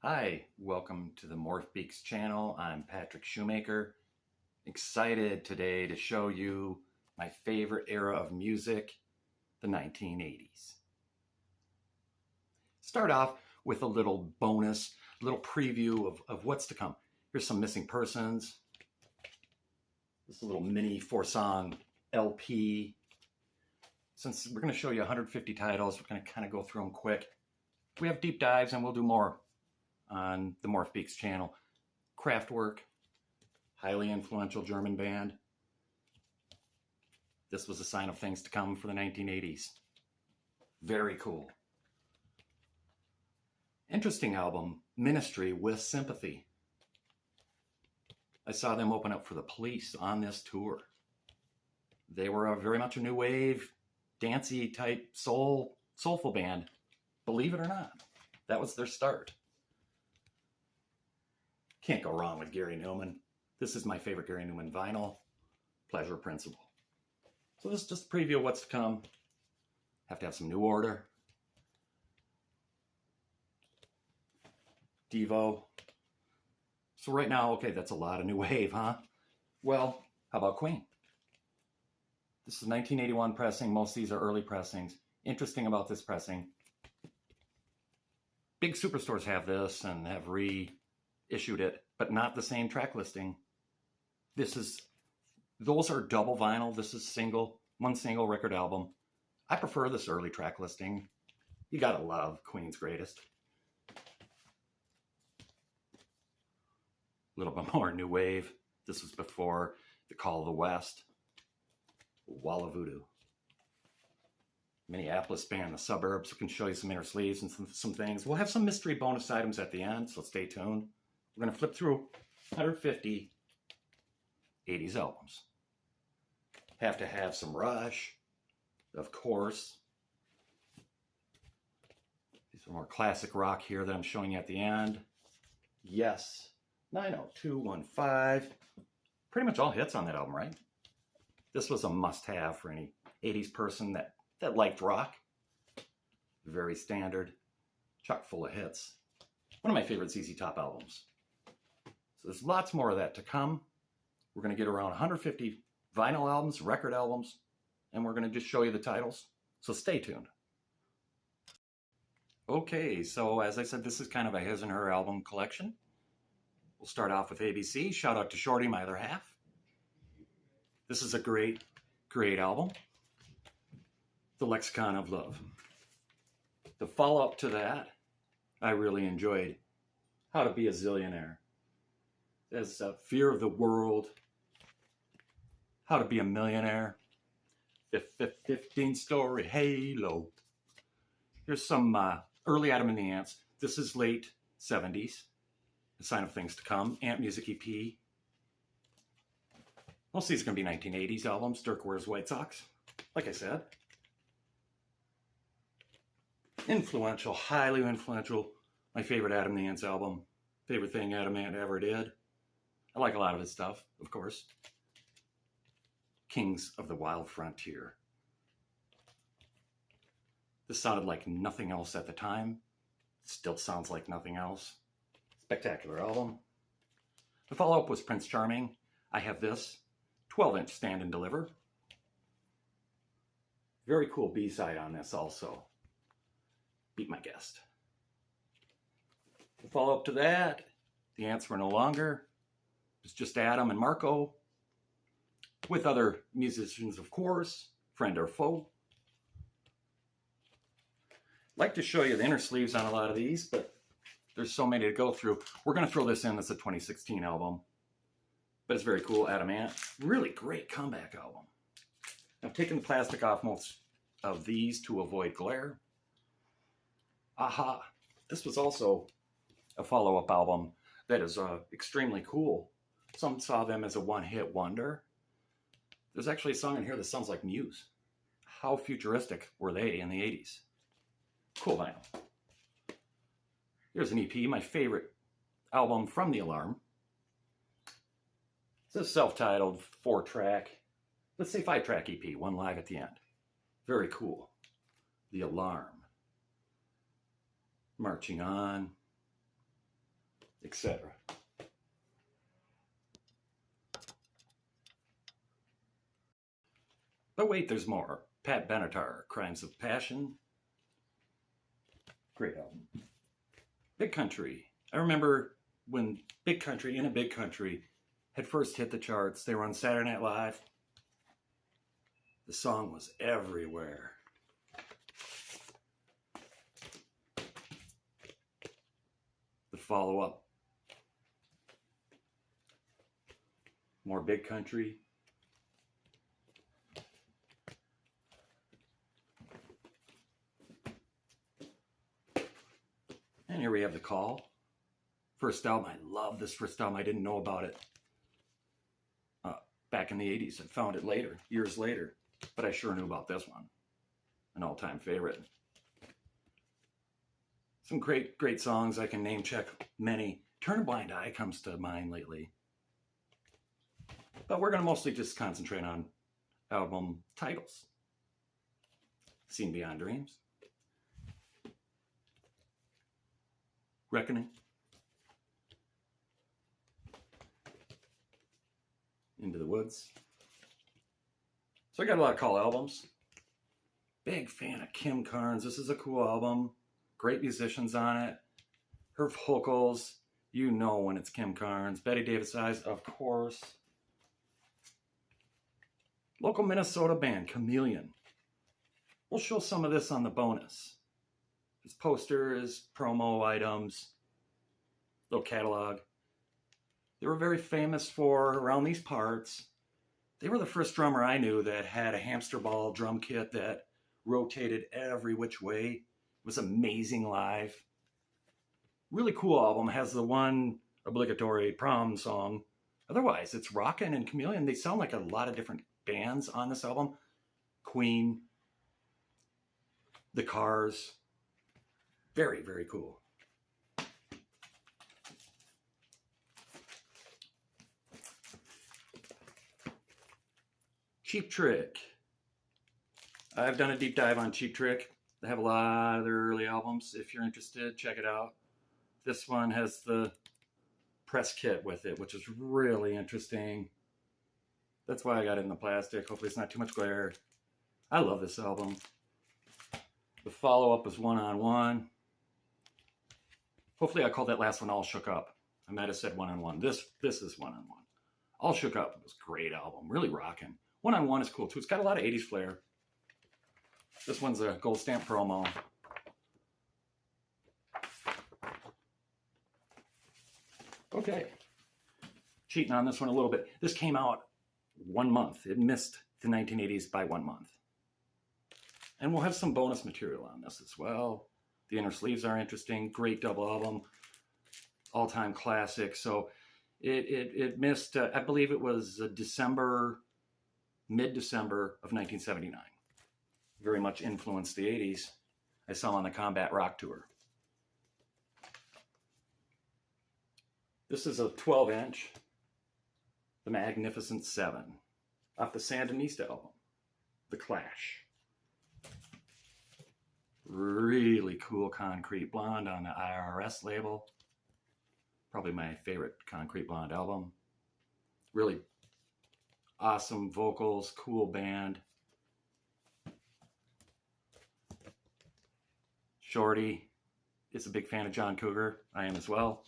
Hi, welcome to the MorfBeeX channel. I'm Patrick Shumaker. Excited today to show you my favorite era of music, the 1980s. Start off with a little bonus, little preview of what's to come. Here's some missing persons. This little mini 4-song LP. Since we're going to show you 150 titles, we're going to kind of go through them quick. We have deep dives and we'll do more on the MorfBeeX channel. Kraftwerk, highly influential German band. This was a sign of things to come for the 1980s. Very cool. Interesting album, Ministry with Sympathy. I saw them open up for the Police on this tour. They were very much a new wave, dancey type soulful band. Believe it or not, that was their start. Can't go wrong with Gary Numan. This is my favorite Gary Numan vinyl, Pleasure Principle. So this is just a preview of what's to come. Have to have some New Order. Devo. So right now, okay, that's a lot of new wave, huh? Well, how about Queen? This is 1981 pressing. Most of these are early pressings. Interesting about this pressing, big superstores have this and have reissued it, but not the same track listing. Those are double vinyl. This is one single record album. I prefer this early track listing. You gotta love Queen's Greatest. A little bit more new wave. This was before the Call of the West. Wall of Voodoo. Minneapolis band, The Suburbs. We can show you some inner sleeves and some things. We'll have some mystery bonus items at the end, so stay tuned. We're going to flip through 150 80s albums. Have to have some Rush, of course. These are more classic rock here that I'm showing you at the end. Yes, 90215. Pretty much all hits on that album, right? This was a must-have for any 80s person that liked rock. Very standard, chock full of hits. One of my favorite ZZ Top albums. So there's lots more of that to come. We're going to get around 150 vinyl albums, record albums, and we're going to just show you the titles. So stay tuned. Okay, so as I said, this is kind of a his and her album collection. We'll start off with ABC. Shout out to Shorty, my other half. This is a great album. The Lexicon of Love. The follow-up to that, I really enjoyed. How to Be a Zillionaire. There's Fear of the World. How to Be a Millionaire. 15-story halo. Here's some early Adam and the Ants. This is late 70s. A Sign of Things to Come. Ant Music EP. Most of these are going to be 1980s albums. Dirk Wears White Socks. Like I said. Influential, highly influential. My favorite Adam and the Ants album. Favorite thing Adam Ant ever did. I like a lot of his stuff, of course. Kings of the Wild Frontier. This sounded like nothing else at the time. Still sounds like nothing else. Spectacular album. The follow-up was Prince Charming. I have this 12-inch Stand and Deliver. Very cool B-side on this also. Beat My Guest. The follow-up to that, the Ants Were No Longer. It was just Adam and Marco. With other musicians, of course. Friend or foe. Like to show you the inner sleeves on a lot of these, but there's so many to go through. We're going to throw this in as a 2016 album. But it's very cool, Adam Ant. Really great comeback album. I've taken the plastic off most of these to avoid glare. Aha. This was also a follow-up album that is extremely cool. Some saw them as a one-hit wonder. There's actually a song in here that sounds like Muse. How futuristic were they in the 80s? Cool vinyl. Here's an EP, my favorite album from The Alarm. It's a self-titled 4-track, let's say 5-track EP, one live at the end. Very cool. The Alarm. Marching On. etc. But wait, there's more. Pat Benatar, Crimes of Passion. Great album. Big Country. I remember when Big Country, In a Big Country, had first hit the charts. They were on Saturday Night Live. The song was everywhere. The follow-up. More Big Country. And here we have The Call. First album. I love this first album. I didn't know about it back in the 80s. I found it later, years later. But I sure knew about this one. An all-time favorite. Some great songs. I can name check many. Turn a Blind Eye comes to mind lately. But we're going to mostly just concentrate on album titles. Seen Beyond Dreams. Reckoning. Into the Woods. So I got a lot of Call albums. Big fan of Kim Carnes. This is a cool album. Great musicians on it. Her vocals, you know when it's Kim Carnes. Betty Davis Eyes, of course. Local Minnesota band, Chameleon. We'll show some of this on the bonus. There's posters, promo items, little catalog. They were very famous for, around these parts, they were the first drummer I knew that had a hamster ball drum kit that rotated every which way. It was amazing live. Really cool album. Has the one obligatory prom song. Otherwise, it's rockin', and Chameleon, they sound like a lot of different bands on this album. Queen, The Cars. Very, very cool. Cheap Trick. I've done a deep dive on Cheap Trick. They have a lot of their early albums. If you're interested, check it out. This one has the press kit with it, which is really interesting. That's why I got it in the plastic. Hopefully it's not too much glare. I love this album. The follow-up is One on One. Hopefully I called that last one All Shook Up. I might have said One on One. This is One on One. All Shook Up was a great album. Really rocking. One on One is cool too. It's got a lot of 80s flair. This one's a gold stamp promo. Okay. Cheating on this one a little bit. This came out 1 month. It missed the 1980s by 1 month. And we'll have some bonus material on this as well. The inner sleeves are interesting. Great double album. All-time classic. So it missed, I believe it was December, mid-December of 1979. Very much influenced the 80s. I saw him on the Combat Rock Tour. This is a 12-inch, The Magnificent Seven, off the Sandinista album, The Clash. Really cool Concrete Blonde on the IRS label. Probably my favorite Concrete Blonde album. Really awesome vocals, cool band. Shorty is a big fan of John Cougar. I am as well.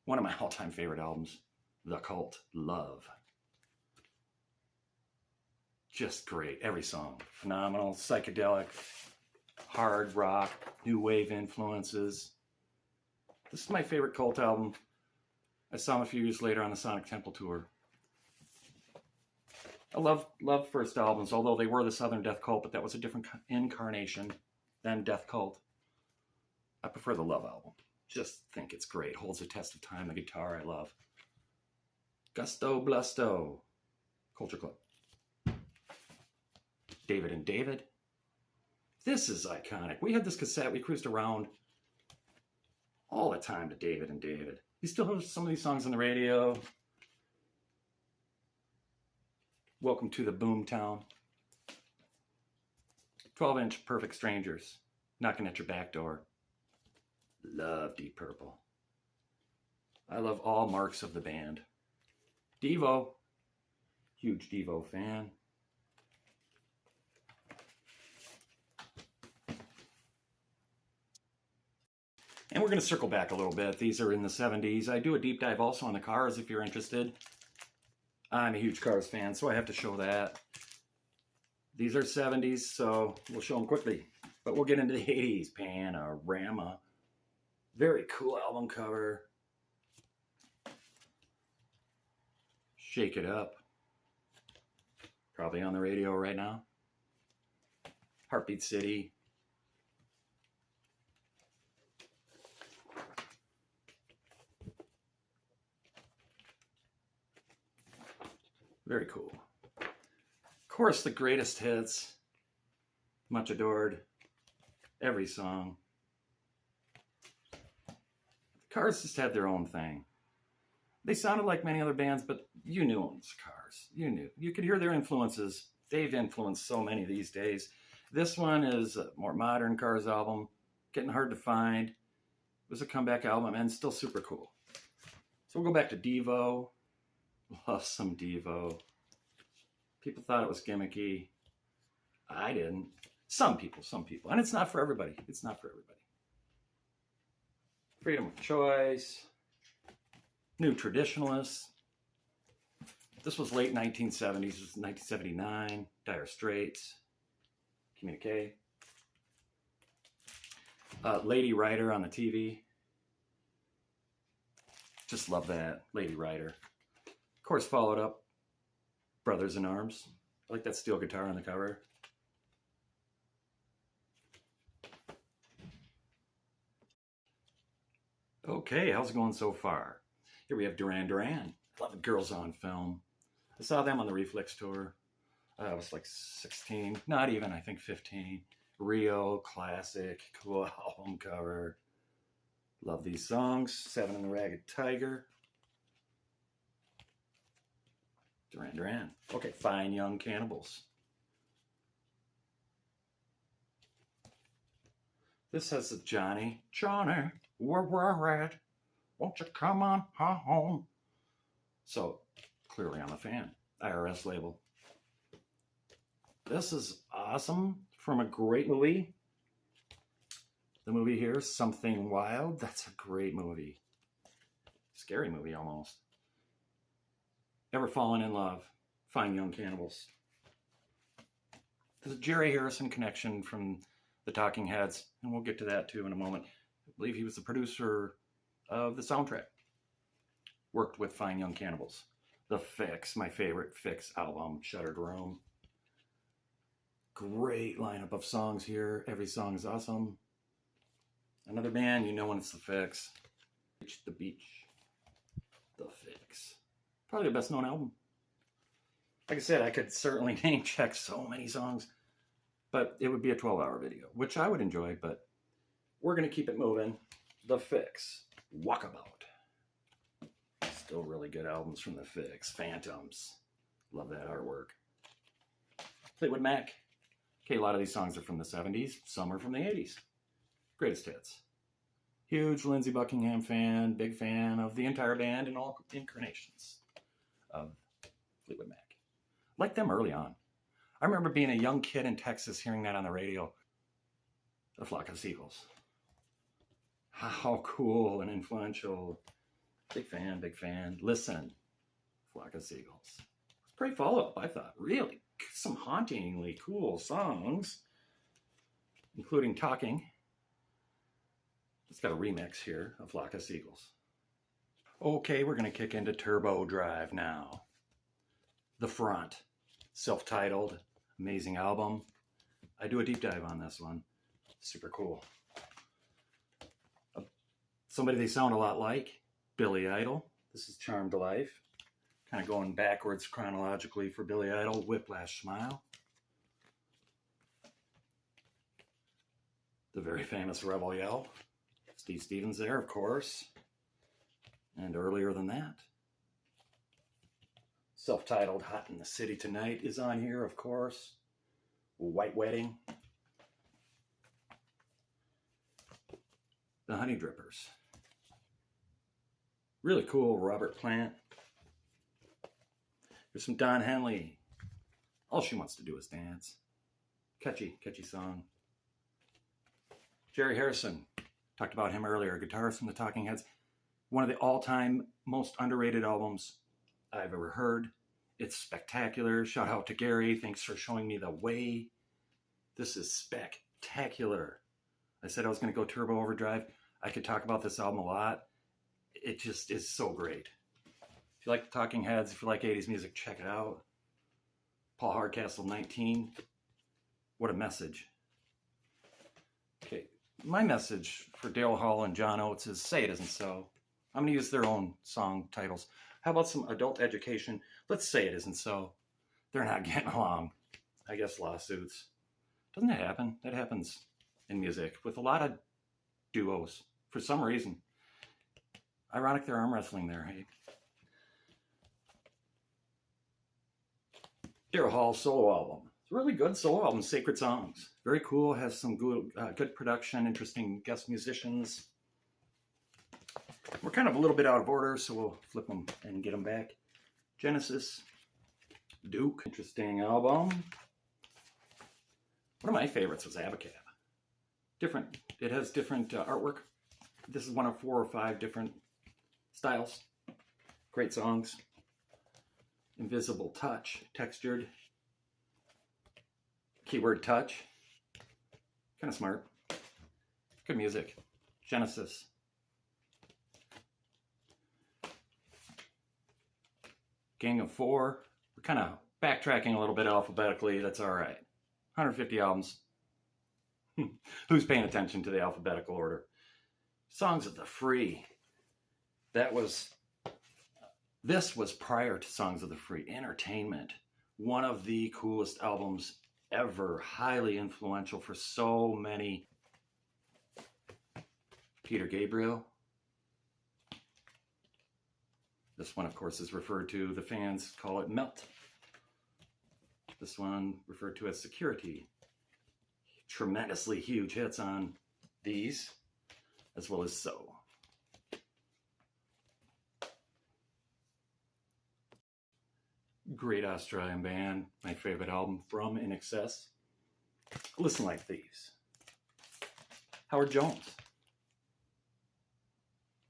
One of my all-time favorite albums, The Cult, Love. Just great. Every song. Phenomenal. Psychedelic. Hard rock. New wave influences. This is my favorite Cult album. I saw them a few years later on the Sonic Temple tour. I love first albums, although they were the Southern Death Cult, but that was a different incarnation than Death Cult. I prefer the Love album. Just think it's great. Holds the test of time. The guitar I love. Gusto Blusto. Culture Club. David and David. This is iconic. We had this cassette. We cruised around all the time to David and David. You still have some of these songs on the radio. Welcome to the Boomtown. 12-inch Perfect Strangers. Knocking at your back door. Love Deep Purple. I love all marks of the band. Devo. Huge Devo fan. And we're going to circle back a little bit. These are in the 70s. I do a deep dive also on the Cars if you're interested. I'm a huge Cars fan, so I have to show that. These are 70s, so we'll show them quickly. But we'll get into the 80s. Panorama. Very cool album cover. Shake It Up. Probably on the radio right now. Heartbeat City. Very cool. Of course, the greatest hits. Much adored. Every song. The Cars just had their own thing. They sounded like many other bands, but you knew them was Cars. You knew. You could hear their influences. They've influenced so many these days. This one is a more modern Cars album. Getting hard to find. It was a comeback album and still super cool. So we'll go back to Devo. Love some Devo. People thought it was gimmicky. I didn't. Some people. And it's not for everybody. It's not for everybody. Freedom of choice. New Traditionalists. This was late 1970s. This was 1979. Dire Straits. Communique. Lady Writer on the TV. Just love that. Lady Writer. Of course, followed up Brothers in Arms. I like that steel guitar on the cover. Okay, how's it going so far? Here we have Duran Duran. I love it. Girls on Film. I saw them on the Reflex tour. I was like 16, not even, I think 15. Rio, classic, cool album cover. Love these songs. Seven and the Ragged Tiger. Duran Duran. Okay, Fine Young Cannibals. This has the Johnny, where we're at, won't you come on home? So, clearly I'm a fan. IRS label. This is awesome from a great movie. The movie here, Something Wild. That's a great movie. Scary movie almost. Ever Fallen in Love. Fine Young Cannibals. There's a Jerry Harrison connection from the Talking Heads, and we'll get to that too in a moment. I believe he was the producer of the soundtrack. Worked with Fine Young Cannibals. The Fix, my favorite Fix album, Shuttered Room. Great lineup of songs here. Every song is awesome. Another band, you know when it's The Fix. Reach the Beach. The Fix. Probably the best known album. Like I said, I could certainly name check so many songs, but it would be a 12-hour video, which I would enjoy, but we're going to keep it moving. The Fix. Walkabout. Still really good albums from The Fix. Phantoms. Love that artwork. Fleetwood Mac. Okay, a lot of these songs are from the 70s. Some are from the 80s. Greatest hits. Huge Lindsey Buckingham fan. Big fan of the entire band and all incarnations of Fleetwood Mac. Liked them early on. I remember being a young kid in Texas hearing that on the radio. A Flock of Seagulls. How cool and influential. Big fan, big fan. Listen, Flock of Seagulls. Great follow-up, I thought. Really, some hauntingly cool songs, including Talking. It's got a remix here of Flock of Seagulls. Okay, we're going to kick into Turbo Drive now. The Front, self-titled, amazing album. I do a deep dive on this one. Super cool. Somebody they sound a lot like, Billy Idol. This is Charmed Life. Kind of going backwards chronologically for Billy Idol. Whiplash Smile. The very famous Rebel Yell. Steve Stevens there, of course. And earlier than that. Self-titled Hot in the City Tonight is on here, of course. White Wedding. the Honey Drippers. Really cool Robert Plant. There's some Don Henley. All She Wants to Do Is Dance. Catchy, catchy song. Jerry Harrison. Talked about him earlier. Guitarist from the Talking Heads. One of the all-time most underrated albums I've ever heard. It's spectacular. Shout out to Gary. Thanks for showing me the way. This is spectacular. I said I was going to go turbo overdrive. I could talk about this album a lot. It just is so great. If you like the Talking Heads, if you like 80s music, check it out. Paul Hardcastle, 19. What a message. Okay, my message for Dale Hall and John Oates is Say It Isn't So. I'm going to use their own song titles. How about some adult education? Let's say it isn't so. They're not getting along. I guess lawsuits. Doesn't that happen? That happens in music with a lot of duos for some reason. Ironic they're arm wrestling there, hey? Daryl Hall's solo album. It's a really good solo album, Sacred Songs. Very cool, has some good production, interesting guest musicians. We're kind of a little bit out of order, so we'll flip them and get them back. Genesis, Duke, interesting album. One of my favorites was Abacab. Different, it has different artwork. This is one of 4 or 5 different styles. Great songs. Invisible Touch, textured. Keyword touch. Kind of smart. Good music. Genesis. Gang of 4. We're kind of backtracking a little bit alphabetically. That's all right. 150 albums. Who's paying attention to the alphabetical order? Songs of the Free. This was prior to Songs of the Free. Entertainment. One of the coolest albums ever. Highly influential for so many. Peter Gabriel. This one, of course, is referred to, the fans call it Melt. This one referred to as Security. Tremendously huge hits on these, as well as So. Great Australian band, my favorite album, From In Excess. Listen Like Thieves. Howard Jones.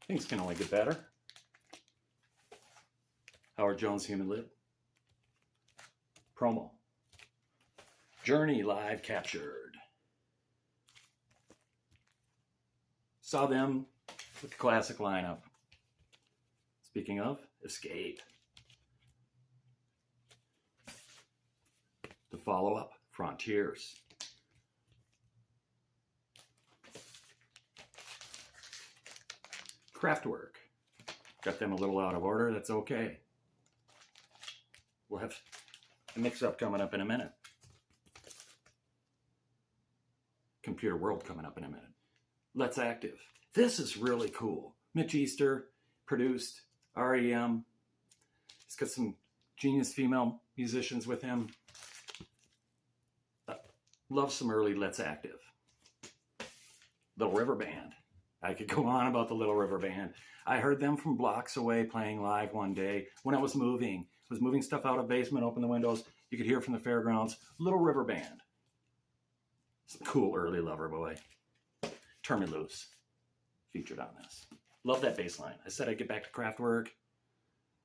Things can only get better. Howard Jones, Human Lib. Promo. Journey live captured. Saw them with the classic lineup. Speaking of, Escape. The follow-up, Frontiers. Kraftwerk. Got them a little out of order, that's okay. We'll have a mix-up coming up in a minute. Computer World coming up in a minute. Let's Active. This is really cool. Mitch Easter produced REM. He's got some genius female musicians with him. Love some early Let's Active. Little River Band. I could go on about the Little River Band. I heard them from blocks away playing live one day when I was moving. I was moving stuff out of basement, open the windows. You could hear from the fairgrounds. Little River Band. Some cool early Loverboy. Turn Me Loose. Featured on this. Love that bass line. I said I'd get back to Kraftwerk.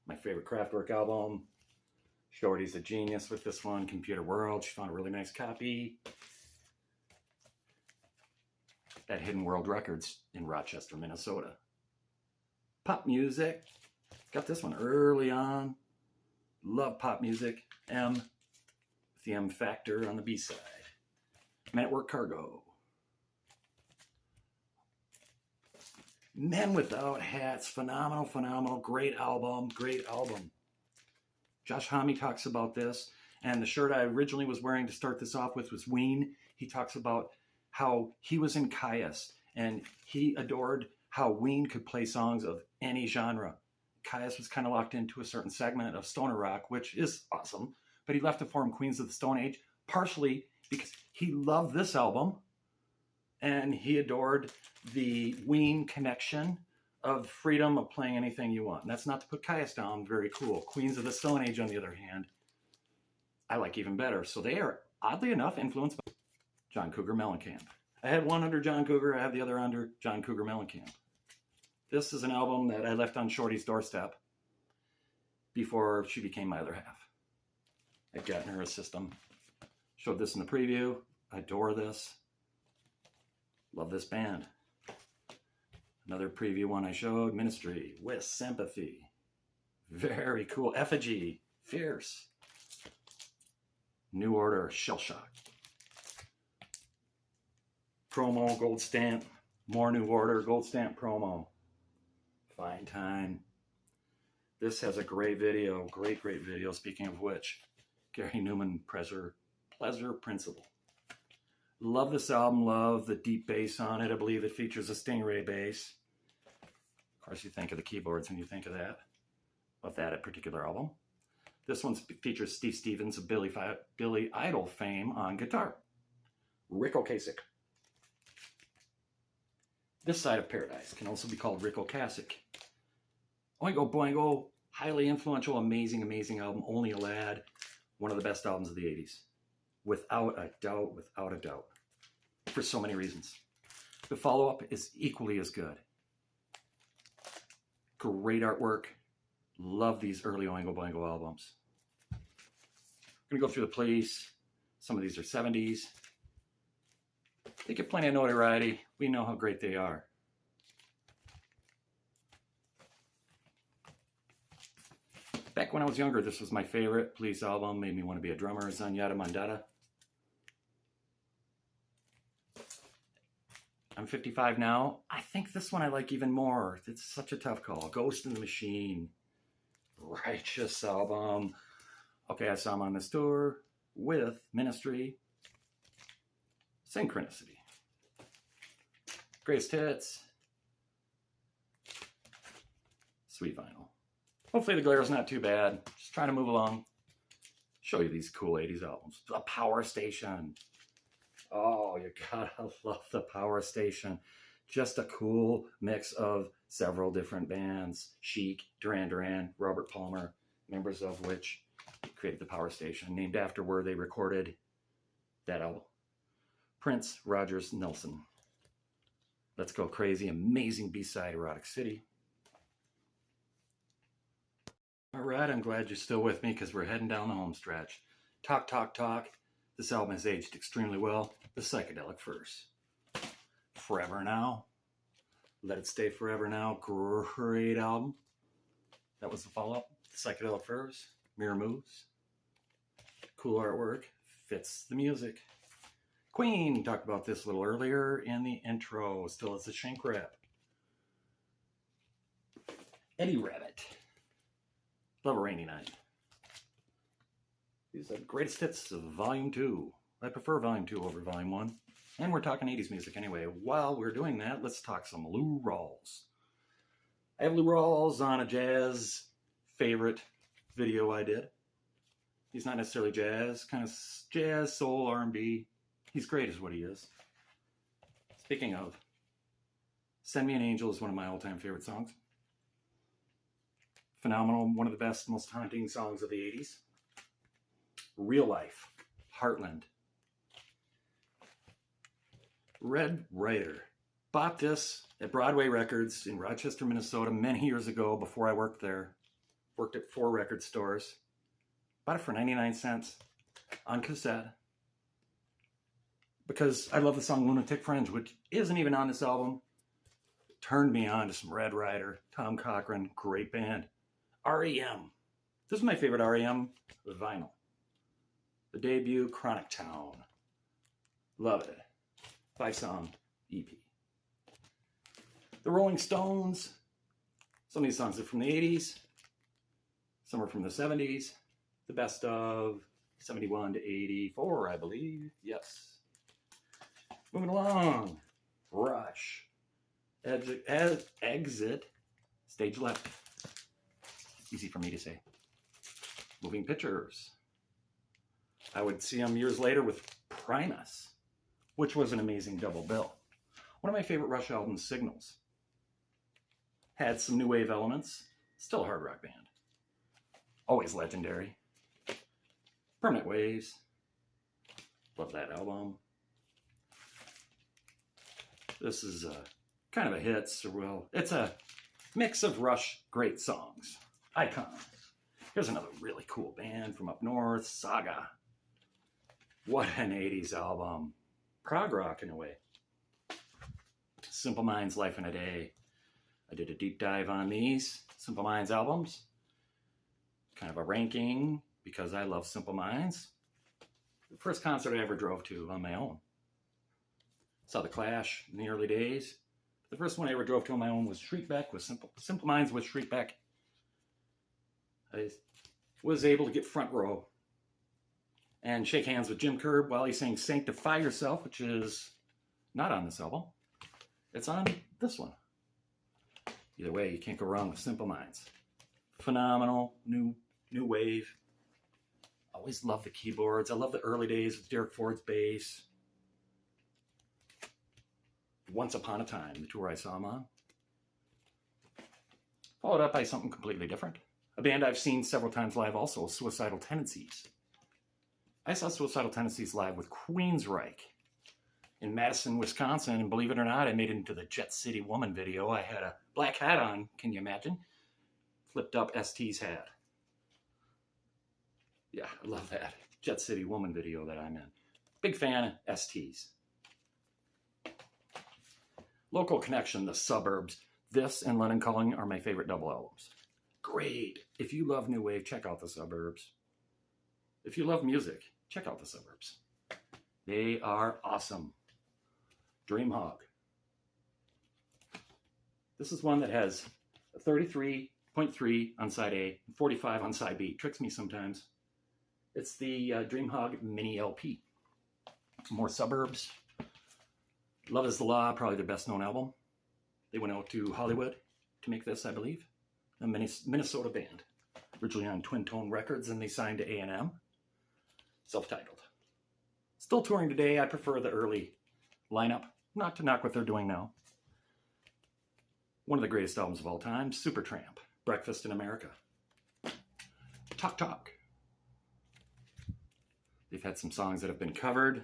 My favorite Kraftwerk album. Shorty's a genius with this one. Computer World. She found a really nice copy at Hidden World Records in Rochester, Minnesota. Pop music. Got this one early on. Love pop music. M. With the M Factor on the B side. Men at Work Cargo. Men Without Hats. Phenomenal, phenomenal. Great album. Great album. Josh Homme talks about this. And the shirt I originally was wearing to start this off with was Ween. He talks about how he was in Caius and he adored how Ween could play songs of any genre. Caius was kind of locked into a certain segment of stoner rock, which is awesome. But he left to form Queens of the Stone Age, partially because he loved this album and he adored the Ween connection of freedom of playing anything you want. And that's not to put Caius down, very cool. Queens of the Stone Age, on the other hand, I like even better. So they are, oddly enough, influenced by John Cougar Mellencamp. I had one under John Cougar, I have the other under John Cougar Mellencamp. This is an album that I left on Shorty's doorstep before she became my other half. I'd gotten her a system. Showed this in the preview. I adore this. Love this band. Another preview one I showed, Ministry with Sympathy. Very cool. Effigy, Fierce. New Order, Shell Shock. Promo, Gold Stamp. More New Order, Gold Stamp promo. Fine Time. This has a great video, great video. Speaking of which, Gary Newman, Pleasure Principle. Love this album, love the deep bass on it. I believe it features a Stingray bass. Of course, you think of the keyboards when you think of that particular album. This one features Steve Stevens of Billy Idol fame on guitar. Rick Ocasek. This Side of Paradise can also be called Rick Ocasek. Oingo Boingo, highly influential, amazing album. Only a Lad, one of the best albums of the 80s. Without a doubt. For so many reasons. The follow-up is equally as good. Great artwork. Love these early Oingo Boingo albums. I'm going to go through the Police. Some of these are 70s. They get plenty of notoriety. We know how great they are. Back when I was younger, this was my favorite Police album. Made me want to be a drummer. Zanyata Mandata. I'm 55 now. I think this one I like even more. It's such a tough call. Ghost in the Machine. Righteous album. Okay, I saw him on this tour with Ministry. Synchronicity. Greatest Hits. Sweet Vinyl. Hopefully the glare is not too bad. Just trying to move along. Show you these cool 80s albums. The Power Station. Oh, you gotta love the Power Station. Just a cool mix of several different bands. Chic, Duran Duran, Robert Palmer, members of which created the Power Station, named after where they recorded that album. Prince, Rogers, Nelson. Let's Go Crazy, amazing B-side, Erotic City. All right, I'm glad you're still with me because we're heading down the home stretch. Talk, Talk, Talk. This album has aged extremely well. The Psychedelic Furs. Forever Now. Let It Stay Forever Now. Great album. That was the follow-up. The Psychedelic Furs. Mirror Moves. Cool artwork. Fits the music. Queen. Talked about this a little earlier in the intro. Still as a shank wrap. Eddie Rabbit. Love a Rainy Night. These are the greatest hits of Volume 2. I prefer Volume 2 over Volume 1. And we're talking 80s music anyway. While we're doing that, let's talk some Lou Rawls. I have Lou Rawls on a jazz favorite video I did. He's not necessarily jazz, kind of jazz, soul, R&B. He's great is what he is. Speaking of, Send Me an Angel is one of my all-time favorite songs. Phenomenal, one of the best, most haunting songs of the 80s. Real Life, Heartland. Red Ryder. Bought this at Broadway Records in Rochester, Minnesota many years ago before I worked there. Worked at 4 record stores. Bought it for 99 cents on cassette. Because I love the song Lunatic Fringe, which isn't even on this album. It turned me on to some Red Ryder, Tom Cochrane, great band. REM. This is my favorite REM vinyl. The debut, Chronic Town. Love it. 5-song EP. The Rolling Stones. Some of these songs are from the 80s. Some are from the 70s. The best of 71 to 84, I believe. Yes. Moving along. Rush. Exit. Stage Left. Easy for me to say. Moving Pictures. I would see them years later with Primus, which was an amazing double bill. One of my favorite Rush albums, Signals. Had some new wave elements. Still a hard rock band. Always legendary. Permanent Waves. Love that album. This is kind of a hits, or well, it's a mix of Rush great songs. Icons. Here's another really cool band from up north, Saga. What an 80s album. Prog rock in a way. Simple Minds, Life in a Day. I did a deep dive on these Simple Minds albums. Kind of a ranking because I love Simple Minds. The first concert I ever drove to on my own. Saw The Clash in the early days. The first one I ever drove to on my own was Shriekback with Simple Minds with Shriekback. I was able to get front row and shake hands with Jim Kerr while he sang Sanctify Yourself, which is not on this album. It's on this one. Either way, you can't go wrong with Simple Minds. Phenomenal, new wave. Always love the keyboards. I love the early days with Derek Ford's bass. Once Upon a Time, the tour I saw him on. Followed up by something completely different. A band I've seen several times live also, Suicidal Tendencies. I saw Suicidal Tendencies live with Queensryche in Madison, Wisconsin, and believe it or not, I made it into the Jet City Woman video. I had a black hat on, can you imagine? Flipped up ST's hat. Yeah, I love that. Jet City Woman video that I'm in. Big fan of ST's. Local Connection, The Suburbs. This and London Calling are my favorite double albums. Great. If you love new wave, check out The Suburbs. If you love music, check out The Suburbs. They are awesome. Dreamhog. This is one that has a 33.3 on side A, 45 on side B. Tricks me sometimes. It's the Dreamhog mini LP. More Suburbs. Love Is the Law, probably their best known album. They went out to Hollywood to make this, I believe. A Minnesota band. Originally on Twin Tone Records, and they signed to A&M. Self-titled. Still touring today. I prefer the early lineup. Not to knock what they're doing now. One of the greatest albums of all time, Supertramp. Breakfast in America. Talk Talk. They've had some songs that have been covered.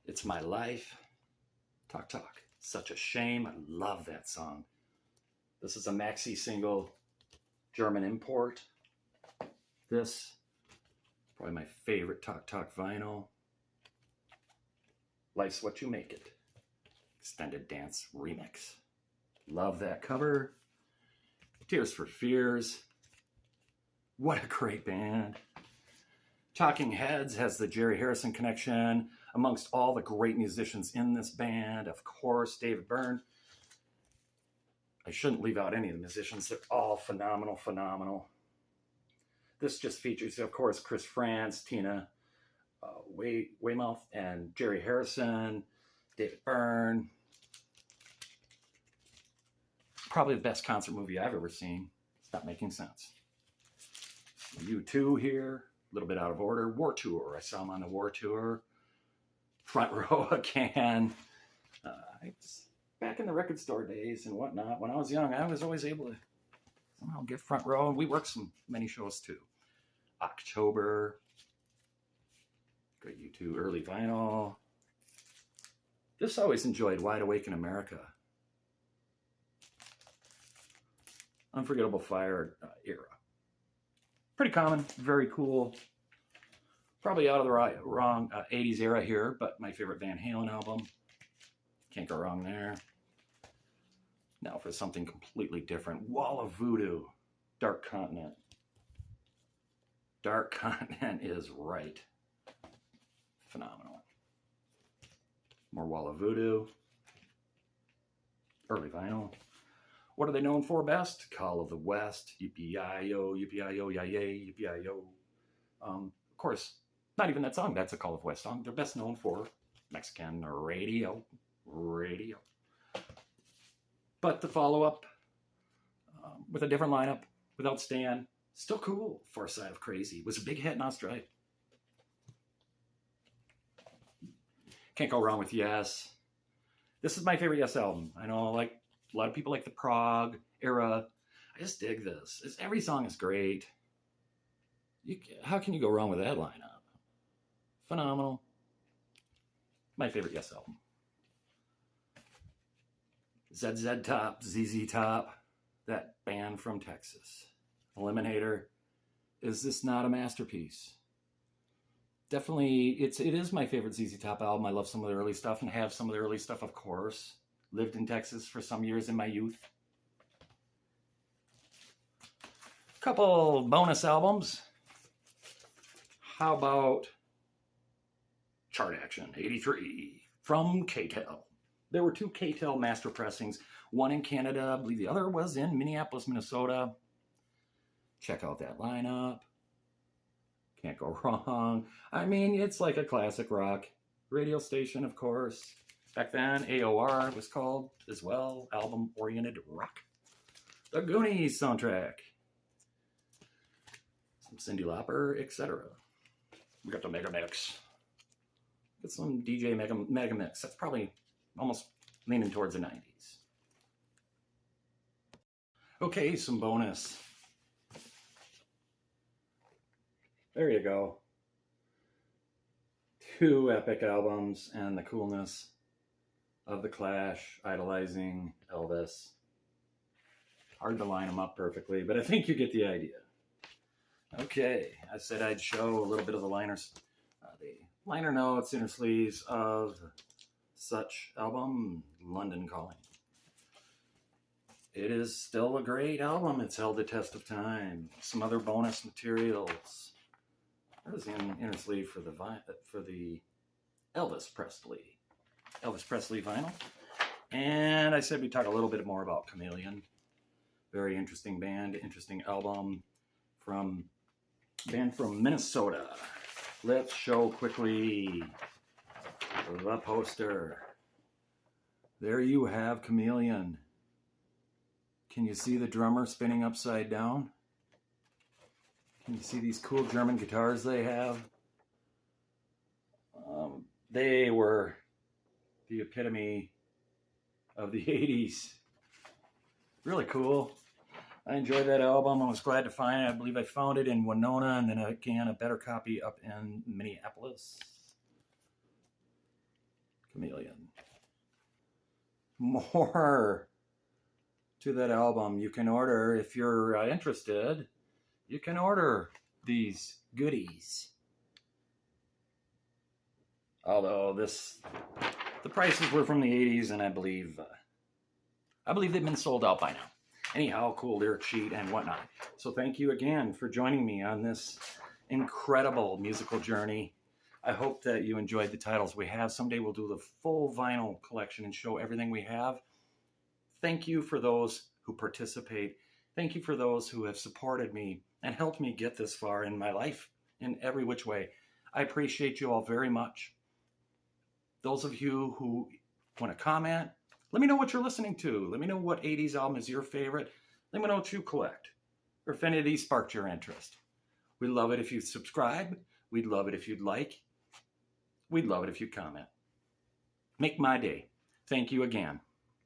It's My Life. Talk Talk. Such a Shame. I love that song. This is a maxi single, German import. This, probably my favorite Talk Talk vinyl. Life's What You Make It. Extended Dance Remix. Love that cover. Tears for Fears. What a great band. Talking Heads has the Jerry Harrison connection amongst all the great musicians in this band. Of course, David Byrne. I shouldn't leave out any of the musicians. They're all phenomenal, phenomenal. This just features, of course, Chris France, Tina Weymouth, and Jerry Harrison, David Byrne. Probably the best concert movie I've ever seen. It's not making sense. U2 here, a little bit out of order. War Tour, I saw them on the War Tour. Front row again. Back in the record store days and whatnot, when I was young, I was always able to somehow get front row, and we worked many shows too. October. Great U2 early vinyl. Just always enjoyed Wide Awake in America. Unforgettable Fire era. Pretty common, very cool. Probably out of the wrong 80s era here, but my favorite Van Halen album. Can't go wrong there. Now for something completely different. Wall of Voodoo, Dark Continent. Dark Continent is right. Phenomenal. More Wall of Voodoo. Early vinyl. What are they known for best? Call of the West, Yippee-yi-yo, Yippee-yi-yo, yay, Yippee-yi-yo. Of course, not even that song. That's a Call of the West song. They're best known for Mexican radio. But the follow-up with a different lineup, without Stan, still cool. Far Side of Crazy was a big hit in Australia. Can't go wrong with Yes. This is my favorite Yes album. I know like a lot of people like the prog era. I just dig this. Every song is great. How can you go wrong with that lineup? Phenomenal. My favorite Yes album. ZZ Top, ZZ Top, that band from Texas. Eliminator. Is this not a masterpiece? Definitely, it is my favorite ZZ Top album. I love some of the early stuff and have some of the early stuff, of course. Lived in Texas for some years in my youth. Couple bonus albums. How about Chart Action 83 from K-Tel? There were 2 K-Tel master pressings, one in Canada, I believe the other was in Minneapolis, Minnesota. Check out that lineup. Can't go wrong. I mean, it's like a classic rock radio station, of course. Back then, AOR was called as well, album-oriented rock. The Goonies soundtrack. Some Cyndi Lauper, etc. We got the Mega Mix. Get some DJ Mega Mix. That's probably almost leaning towards the 90s. Okay, some bonus. There you go. 2 epic albums and the coolness of The Clash, idolizing Elvis. Hard to line them up perfectly, but I think you get the idea. Okay, I said I'd show a little bit of the liners, the liner notes, inner sleeves of such album, London Calling. It is still a great album. It's held the test of time. Some other bonus materials. There's the inner sleeve for the Elvis Presley vinyl. And I said we'd talk a little bit more about Chameleon. Very interesting band, interesting album from Minnesota. Let's show quickly the poster. There you have Chameleon. Can you see the drummer spinning upside down? Can you see these cool German guitars they have? They were the epitome of the 80s. Really cool. I enjoyed that album. I was glad to find it. I believe I found it in Winona, and then again a better copy up in Minneapolis. Chameleon. More to that album you can order if you're interested. You can order these goodies. Although the prices were from the 80s, and I believe they've been sold out by now. Anyhow, cool lyric sheet and whatnot. So thank you again for joining me on this incredible musical journey. I hope that you enjoyed the titles we have. Someday we'll do the full vinyl collection and show everything we have. Thank you for those who participate. Thank you for those who have supported me and helped me get this far in my life in every which way. I appreciate you all very much. Those of you who want to comment, let me know what you're listening to. Let me know what 80s album is your favorite. Let me know what you collect, or if any of these sparked your interest. We'd love it if you'd subscribe. We'd love it if you'd like. We'd love it if you'd comment. Make my day. Thank you again.